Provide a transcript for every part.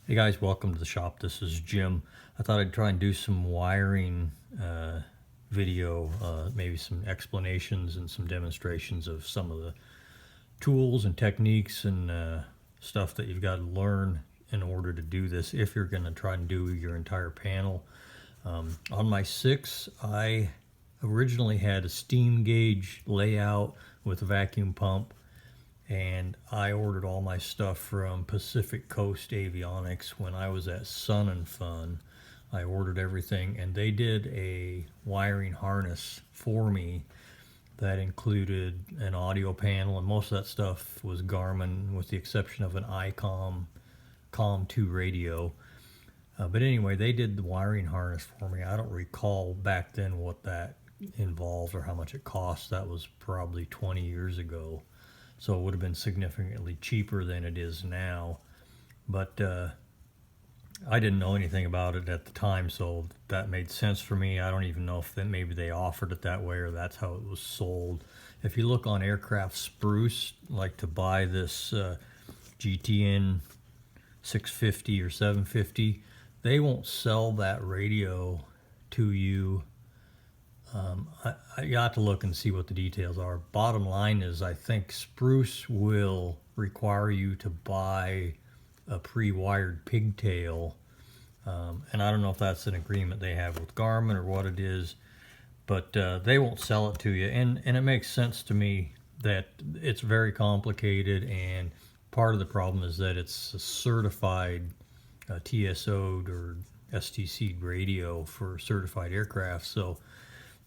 Hey guys, welcome to the shop. This is Jim. I thought I'd try and do some wiring video, maybe some explanations and some demonstrations of some of the tools and techniques and stuff that you've got to learn in order to do this if you're going to try and do your entire panel. On my 6, I originally had a steam gauge layout with a vacuum pump, and I ordered all my stuff from Pacific Coast Avionics when I was at Sun and Fun. I ordered everything, and they did a wiring harness for me that included an audio panel, and most of that stuff was Garmin with the exception of an ICOM COM2 radio. But anyway, they did the wiring harness for me. I don't recall back then what that involved or how much it cost. That was probably 20 years ago. So it would have been significantly cheaper than it is now. But I didn't know anything about it at the time, so that made sense for me. I don't even know if maybe they offered it that way or that's how it was sold. If you look on Aircraft Spruce, like to buy this GTN 650 or 750, they won't sell that radio to you. You have to look and see what the details are. Bottom line is, I think Spruce will require you to buy a pre-wired pigtail, and I don't know if that's an agreement they have with Garmin or what it is, but they won't sell it to you, and it makes sense to me that it's very complicated, and part of the problem is that it's a certified TSO'd or STC'd radio for certified aircraft, so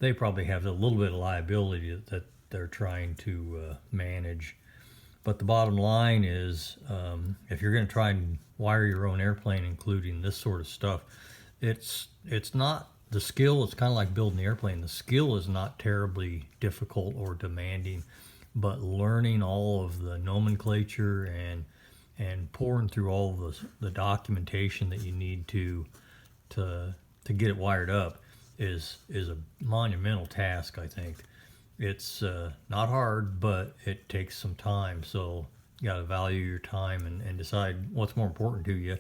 they probably have a little bit of liability that they're trying to manage. But the bottom line is, if you're going to try and wire your own airplane, including this sort of stuff, it's not the skill. It's kind of like building the airplane. The skill is not terribly difficult or demanding, but learning all of the nomenclature and pouring through all of the documentation that you need to get it wired up is a monumental task. I think it's not hard, but it takes some time, so you got to value your time and decide what's more important to you.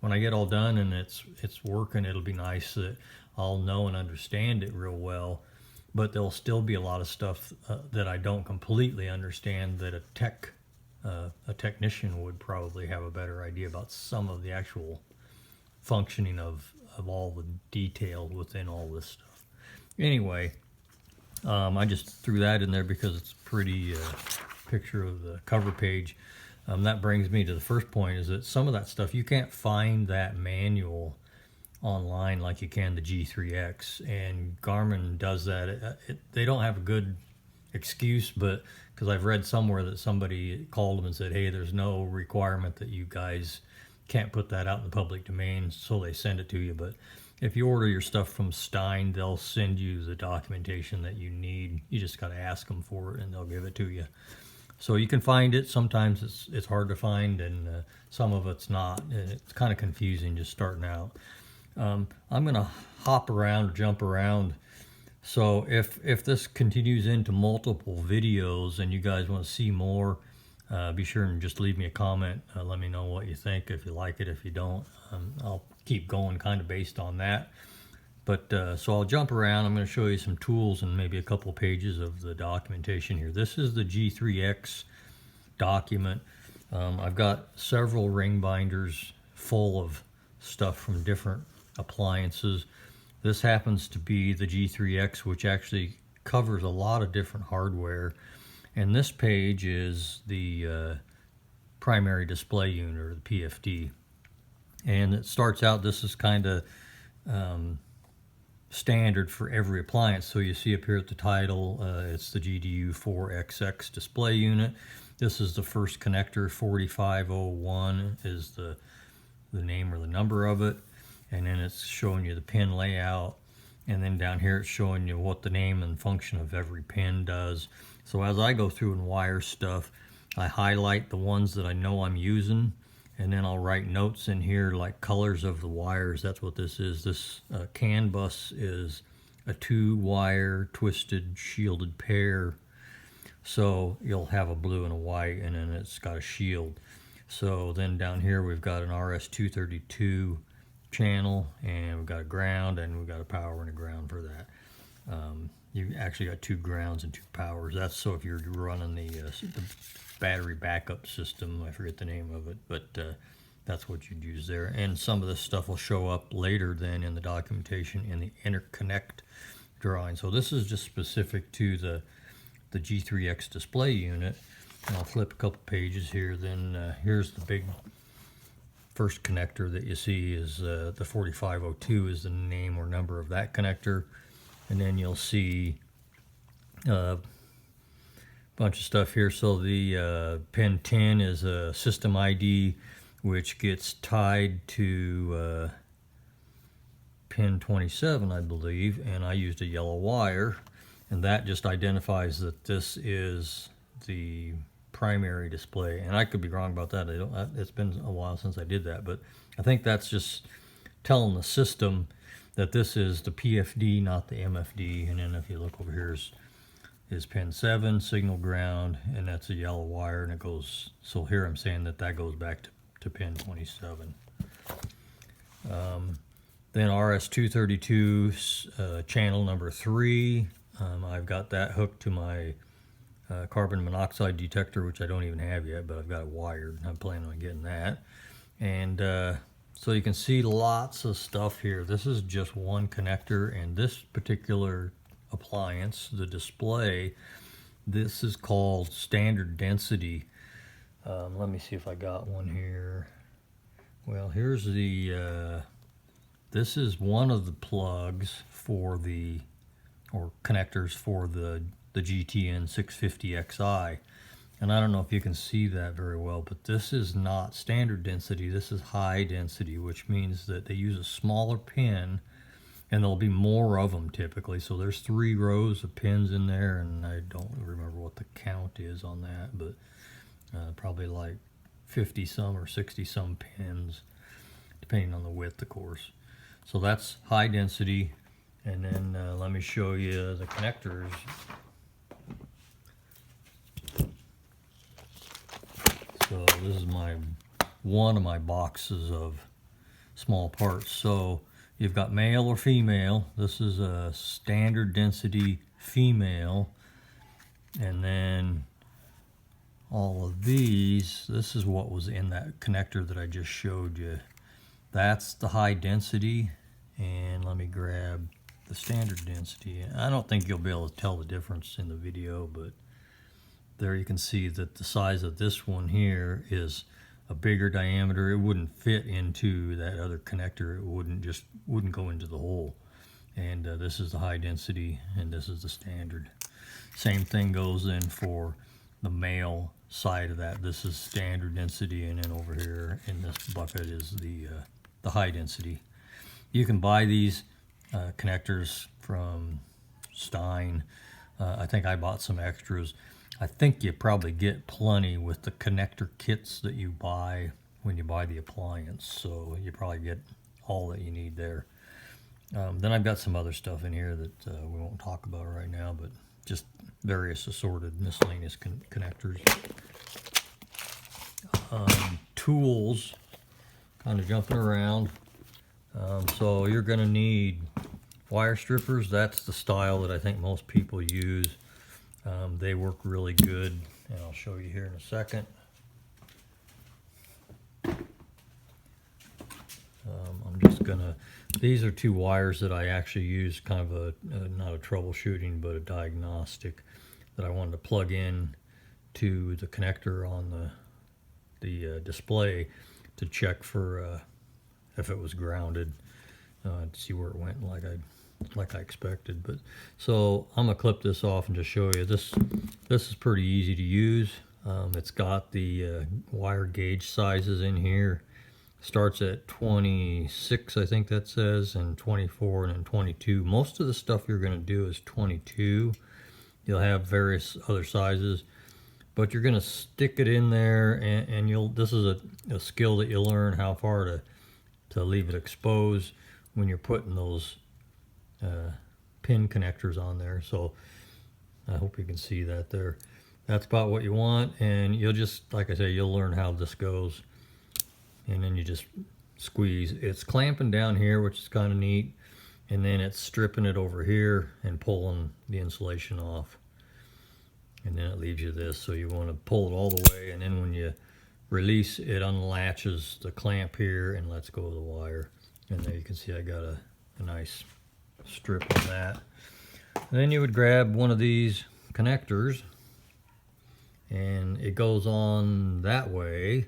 When I get all done and it's working, it'll be nice that I'll know and understand it real well, but there'll still be a lot of stuff that I don't completely understand, that a technician would probably have a better idea about some of the actual functioning of all the detail within all this stuff. Anyway, I just threw that in there because it's a pretty picture of the cover page. That brings me to the first point, is that some of that stuff you can't find that manual online like you can the G3X, and Garmin does that. They don't have a good excuse, but because I've read somewhere that somebody called them and said, hey, there's no requirement that you guys can't put that out in the public domain, so they send it to you. But if you order your stuff from Stein, they'll send you the documentation that you need. You just got to ask them for it and they'll give it to you. So you can find it. Sometimes it's hard to find, and some of it's not, and it's kind of confusing just starting out. I'm gonna hop around or jump around, so if this continues into multiple videos and you guys want to see more, be sure and just leave me a comment. Let me know what you think, if you like it. If you don't, I'll keep going kind of based on that. But so I'll jump around. I'm going to show you some tools and maybe a couple pages of the documentation here. This is the G3X document. I've got several ring binders full of stuff from different appliances. This happens to be the G3X, which actually covers a lot of different hardware. And this page is the primary display unit, or the PFD. And it starts out, this is kind of standard for every appliance. So you see up here at the title, it's the GDU4XX display unit. This is the first connector. 4501 is the name or the number of it. And then it's showing you the pin layout. And then down here it's showing you what the name and function of every pin does. So as I go through and wire stuff, I highlight the ones that I know I'm using, and then I'll write notes in here like colors of the wires. That's what this is. This CAN bus is a 2-wire twisted shielded pair. So you'll have a blue and a white, and then it's got a shield. So then down here we've got an RS-232 channel, and we've got a ground, and we've got a power and a ground for that. You actually got 2 grounds and 2 powers. That's so if you're running the battery backup system, I forget the name of it, but that's what you'd use there. And some of this stuff will show up later then in the documentation in the interconnect drawing. So this is just specific to the G3X display unit. And I'll flip a couple pages here. Then here's the big first connector that you see is the 4502 is the name or number of that connector. And then you'll see a bunch of stuff here. So the pin 10 is a system ID, which gets tied to pin 27, I believe, and I used a yellow wire, and that just identifies that this is the primary display. And I could be wrong about that. It's been a while since I did that, but I think that's just telling the system that this is the PFD, not the MFD. And then if you look over here is pin 7, signal ground, and that's a yellow wire, and it goes, so here I'm saying that goes back to pin 27. Then RS-232 channel number 3, I've got that hooked to my carbon monoxide detector, which I don't even have yet, but I've got it wired. I'm planning on getting that. And so you can see lots of stuff here. This is just one connector, and this particular appliance, the display, this is called standard density. Let me see if I got one here. Well, here's the this is one of the plugs for the, or connectors for the GTN 650xi. And I don't know if you can see that very well, but this is not standard density. This is high density, which means that they use a smaller pin, and there'll be more of them typically. So there's 3 rows of pins in there, and I don't remember what the count is on that, but probably like 50 some or 60 some pins, depending on the width, of course. So that's high density. And then let me show you the connectors. So this is one of my boxes of small parts. So you've got male or female. This is a standard density female. And then all of these, this is what was in that connector that I just showed you. That's the high density. And let me grab the standard density. I don't think you'll be able to tell the difference in the video, but there you can see that the size of this one here is a bigger diameter. It wouldn't fit into that other connector. It wouldn't go into the hole. And this is the high density, and this is the standard. Same thing goes in for the male side of that. This is standard density, and then over here in this bucket is the high density. You can buy these connectors from Stein. I think I bought some extras. I think you probably get plenty with the connector kits that you buy when you buy the appliance, so you probably get all that you need there. Then I've got some other stuff in here that we won't talk about right now, but just various assorted miscellaneous connectors. Tools, kind of jumping around. So you're going to need wire strippers. That's the style that I think most people use. They work really good, and I'll show you here in a second. I'm just gonna, these are 2 wires that I actually use, kind of not a troubleshooting, but a diagnostic, that I wanted to plug in to the connector on the display to check for if it was grounded, to see where it went like I expected. But so I'm gonna clip this off and just show you this. This is pretty easy to use. It's got the wire gauge sizes in here. Starts at 26, I think that says, and 24, and then 22. Most of the stuff you're gonna do is 22. You'll have various other sizes, but you're gonna stick it in there, and you'll. This is a skill that you'll learn, how far to leave it exposed when you're putting those pin connectors on there. So I hope you can see that there. that's about what you want, and you'll just, like I say, you'll learn how this goes. And then you just squeeze. It's clamping down here, which is kind of neat, and then it's stripping it over here and pulling the insulation off. And then it leaves you this, so you want to pull it all the way, and then when you release, it unlatches the clamp here and lets go of the wire. And there you can see I got a nice strip on that. And then you would grab one of these connectors, and it goes on that way.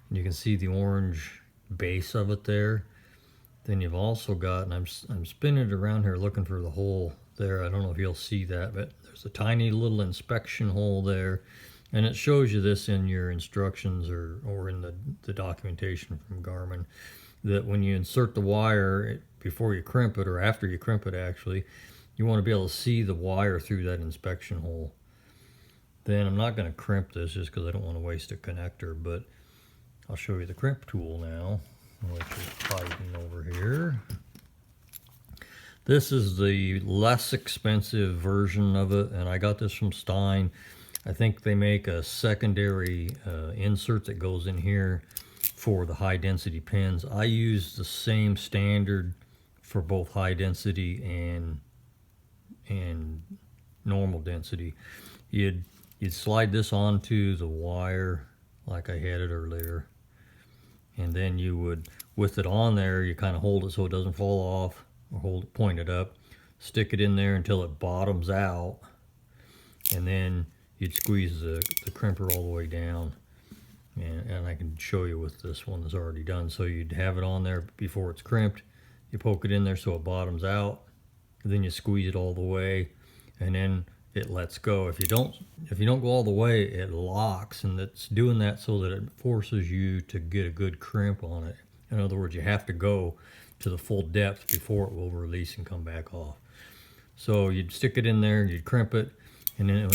And you can see the orange base of it there. Then you've also got, and I'm spinning it around here looking for the hole there. I don't know if you'll see that, but there's a tiny little inspection hole there. And it shows you this in your instructions or in the documentation from Garmin, that when you insert the wire, before you crimp it, or after you crimp it actually, you want to be able to see the wire through that inspection hole. Then I'm not going to crimp this just because I don't want to waste a connector, but I'll show you the crimp tool now, which is tighten over here. This is the less expensive version of it, and I got this from Stein. I think they make a secondary insert that goes in here for the high density pins. I use the same standard for both high density and normal density. You'd slide this onto the wire like I had it earlier, and then you would, with it on there, you kind of hold it so it doesn't fall off, or point it up, stick it in there until it bottoms out, and then you'd squeeze the crimper all the way down. And I can show you with this one that's already done. So you'd have it on there before it's crimped. You poke it in there so it bottoms out, and then you squeeze it all the way, and then it lets go. If you don't go all the way, it locks, and it's doing that so that it forces you to get a good crimp on it. In other words, you have to go to the full depth before it will release and come back off. So you'd stick it in there, you'd crimp it, and then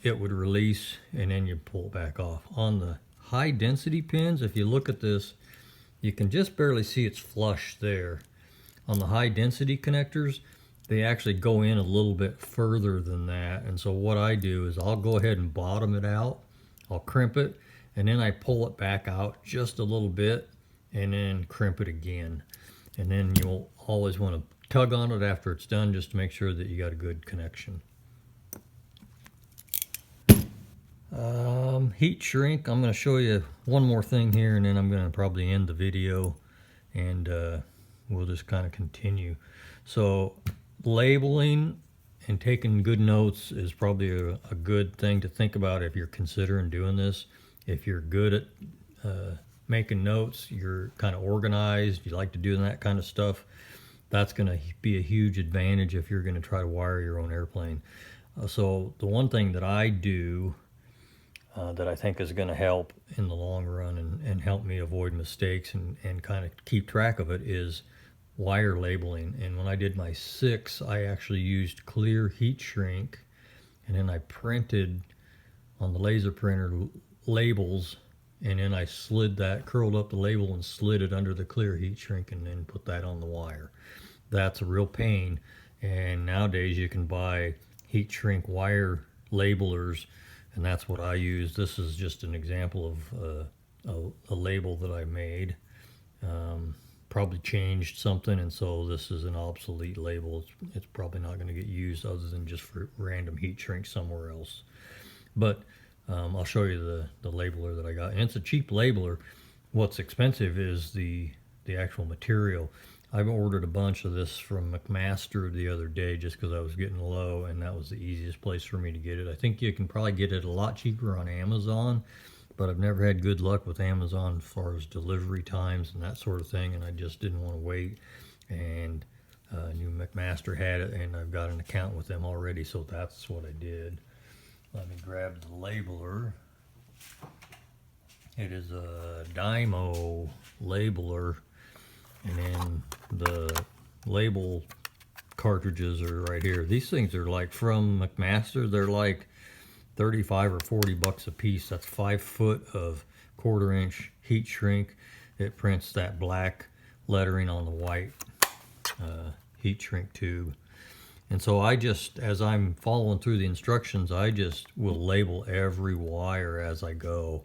it would release, and then you pull it back off. On the high density pins, if you look at this, you can just barely see it's flush there. On the high density connectors, they actually go in a little bit further than that. And so what I do is I'll go ahead and bottom it out, I'll crimp it, and then I pull it back out just a little bit, and then crimp it again. And then you'll always want to tug on it after it's done, just to make sure that you got a good connection. Heat shrink, I'm going to show you one more thing here, and then I'm going to probably end the video, and we'll just kind of continue. So labeling and taking good notes is probably a good thing to think about if you're considering doing this. If you're good at making notes, you're kind of organized, you like to do that kind of stuff, that's going to be a huge advantage if you're going to try to wire your own airplane. So the one thing that I do that I think is going to help in the long run and help me avoid mistakes and kind of keep track of it is wire labeling. And when I did my 6, I actually used clear heat shrink, and then I printed on the laser printer labels, and then I curled up the label and slid it under the clear heat shrink, and then put that on the wire. That's a real pain, and nowadays you can buy heat shrink wire labelers, and that's what I use. This is just an example of a label that I made. Probably changed something, and so this is an obsolete label. It's probably not going to get used other than just for random heat shrink somewhere else. But I'll show you the labeler that I got, and it's a cheap labeler. What's expensive is the actual material. I've ordered a bunch of this from McMaster the other day just because I was getting low, and that was the easiest place for me to get it. I think you can probably get it a lot cheaper on Amazon, but I've never had good luck with Amazon as far as delivery times and that sort of thing, and I just didn't want to wait. And I knew McMaster had it, and I've got an account with them already, so that's what I did. Let me grab the labeler. It is a Dymo labeler, and then the label cartridges are right here. These things are like from McMaster. They're like 35 or 40 bucks a piece. That's 5 foot of 1/4 inch heat shrink. It prints that black lettering on the white heat shrink tube. And so I just, as I'm following through the instructions, I just will label every wire as I go.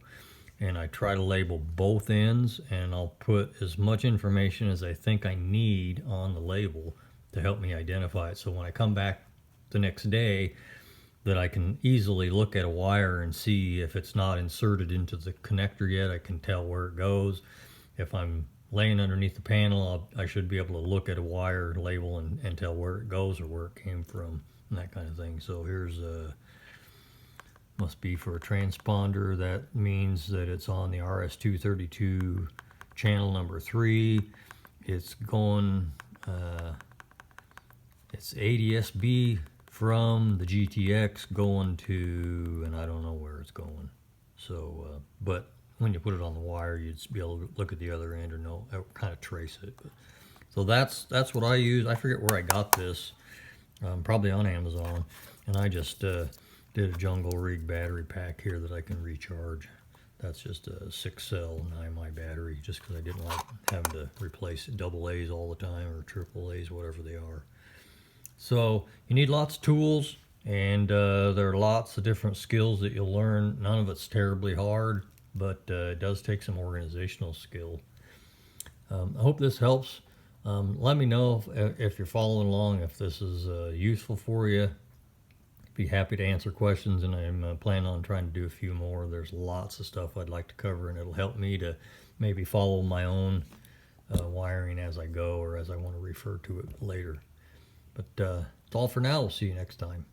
And I try to label both ends, and I'll put as much information as I think I need on the label to help me identify it. So when I come back the next day, that I can easily look at a wire and see if it's not inserted into the connector yet. I can tell where it goes. If I'm laying underneath the panel, I should be able to look at a wire label and tell where it goes or where it came from and that kind of thing. So here's a, must be for a transponder. That means that it's on the RS-232 channel number 3. It's going, it's ADS-B from the GTX going to, and I don't know where it's going. So, but when you put it on the wire, you'd be able to look at the other end or know, kind of trace it. But, so that's what I use. I forget where I got this, probably on Amazon, and I just did a Jungle Rig battery pack here that I can recharge. That's just a 6-cell 9mAh battery, just because I didn't like having to replace double A's all the time or triple A's, whatever they are. So you need lots of tools, and there are lots of different skills that you'll learn. None of it's terribly hard, but it does take some organizational skill. I hope this helps. Let me know if you're following along, if this is useful for you. Be happy to answer questions, and I'm planning on trying to do a few more. There's lots of stuff I'd like to cover, and it'll help me to maybe follow my own wiring as I go, or as I want to refer to it later. But that's all for now. We'll see you next time.